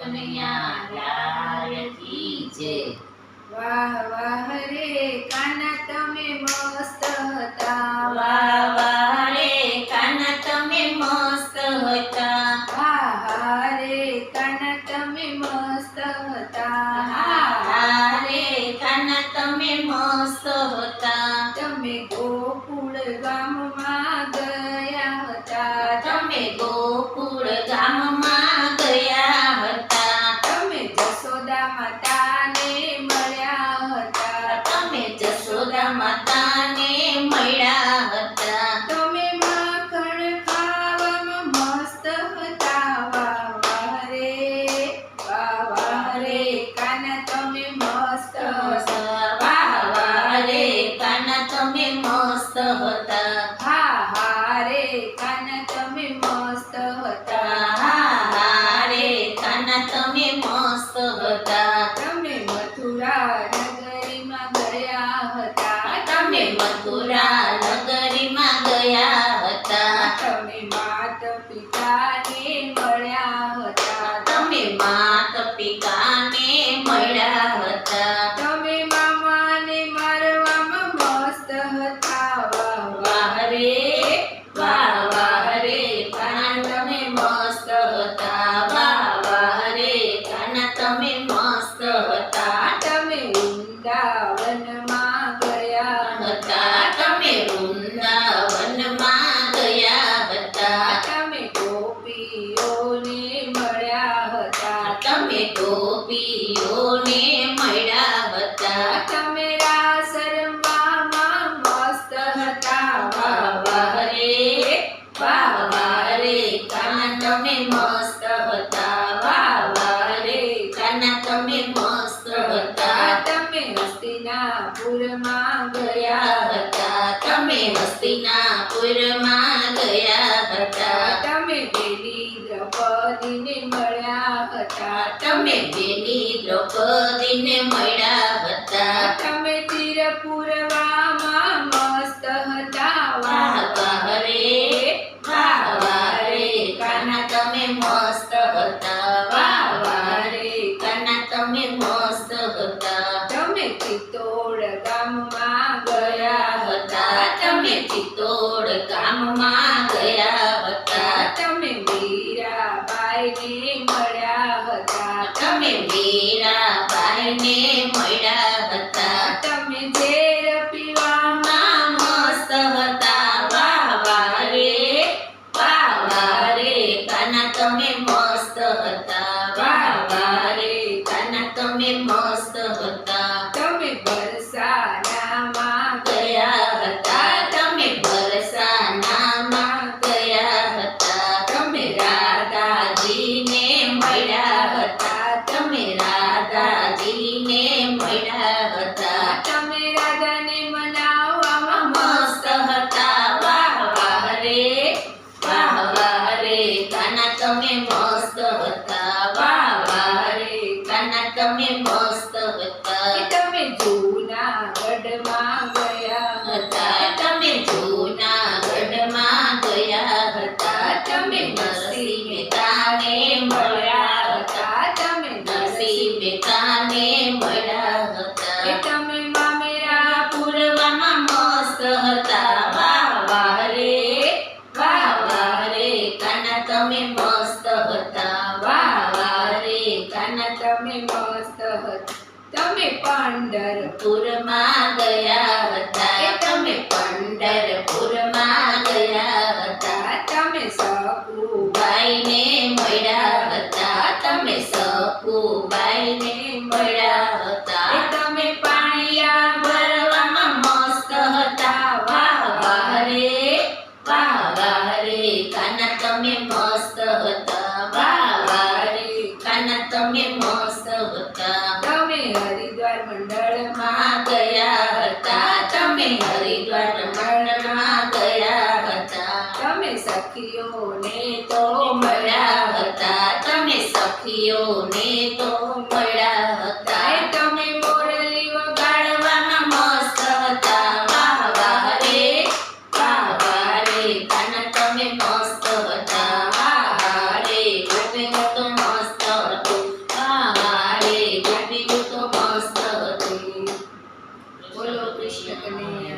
કનૈયા લાલ કી જય। વાહ વાહ રે કાના તમે મસ્ત હતા, વાહ વાહ રે કાના તમે મસ્ત હતા। વાહ વાહ રે કાના તમે મસ્ત હતા, હા રે કાના તમે મસ્ત હતા। તમે ગોકુળ ગામમાં ગયા હતા, તમે ગોકુળ ગામમાં ગયા હતા। તમે જશોદા માતાને મળ્યા હતા, તમે જશોદા માતાને મળ્યા હતા। તમે માખણ ખાવામાં મસ્ત હતા, વાહ વાહ રે કાના તમે મસ્ત હતા, વાહ વાહ રે કાના તમે મસ્ત હતા। હા હા રે કાના તમે મસ્ત હતા, હા રે કાના તમે મસ્ત હતા। તમે મથુરા નગરીમાં ગયા હતા, તમે મથુરા નગરીમાં ગયા હતા। તમે માત પિતાને મળ્યા હતા, તમે માત પિતાને મળ્યા હતા। તમે મામાને મારવામાં મસ્ત હતા, વાહ વાહ રે કાના તમે મસ્ત હતા। વાહ વાહ રે કાના તમે મસ્ત હતા। તમે વૃંદાવનમાં ગયા હતા તમે વૃંદાવનમાં ગયા હતા। તમે ગોપીઓને મળ્યા હતા, તમે ગોપીઓને મળ્યા હતા। તમે રાસ રમવામાં મસ્ત હતા, વાહ વાહ રે કાના તમે મસ્ત હતા। વાહ વાહ રે કાના તમે મસ્ત હતા। તમે હસ્તિનાપુરમાં ગયા હતા તમે હસ્તિનાપુરમાં ગયા હતા। તમે દેવી દ્રૌપદીને મળ્યા હતા, તમે દેવી દ્રૌપદીને મળ્યા હતા। તમે તિરપુરમાં મસ્ત હતા, વાહ વાહ રે કાના તમે મસ્ત હતા। વાહ વાહ રે કાના તમે મસ્ત હતા। તમે ચિત્તોડ ગામમાં ગયા હતા તમે ચિત્તોડ ગામમાં ગયા હતા। તમે મીરાબાઈને મળ્યા હતા, તમે મીરાબાઈને મળ્યા હતા। તમે ઝેર પીવામાં મસ્ત હતા। વાહ વાહ રે કાના તમે મસ્ત હતા। વાહ વાહ રે કાના તમે મસ્ત હતા। તમે બરસાનામાં ગયા હતા તમે બરસાનામાં ગયા હતા। તમે રાધાજીને મળ્યા હતા। તમે રાધાજીને મળ્યા હતા। તમે રાધાને મનાવવામાં મસ્ત હતા। વાહ વાહ રે કાના તમે મસ્ત હતા। વાહ વાહ રે કાના તમે મસ્ત હતા। તમે જૂનાગઢમાં ગયા હતા તમે જૂનાગઢમાં ગયા હતા। તમે નરસિંહ મહેતાને મળ્યા હતા। તમે નરસિંહ મહેતાને મળ્યા હતા। તમે મામેરા પૂર્વમાં મસ્ત હતા। વાહ વાહ રે કાના તમે મસ્ત હતા। વાહ વાહ રે કાના તમે મસ્ત હતા, તમે પંઢરપુરમાં પુરમાં ગયા હતા। તમે પંઢરપુરમાં ગયા હતા। તમે સકુબાઈને બાઈને મળ્યા હતા। તમે સકુબાઈને મળ્યા હતા। તમે પાણિયા ભરવામાં મસ્ત હતા। વાહ વાહ રે કાના તમે મસ્ત હતા। વાહ વાહ રે કાના તમે મસ્ત હતા। તમે હરિદ્વાર મંડળમાં ગયા હતા તમે હરિદ્વાર મંડળમાં ગયા હતા। તમે સખીઓને તો મળ્યા હતા। તમે સખીઓને તો મળ્યા હતા। તમે મોરલી ગાળવામાં મસ્ત હતા। વાહ વાહ રે કાના તમે મસ્ત હતા। વાહ વાહ રે ગોપીઓ તો મસ્ત હતું। કૃષ્ણ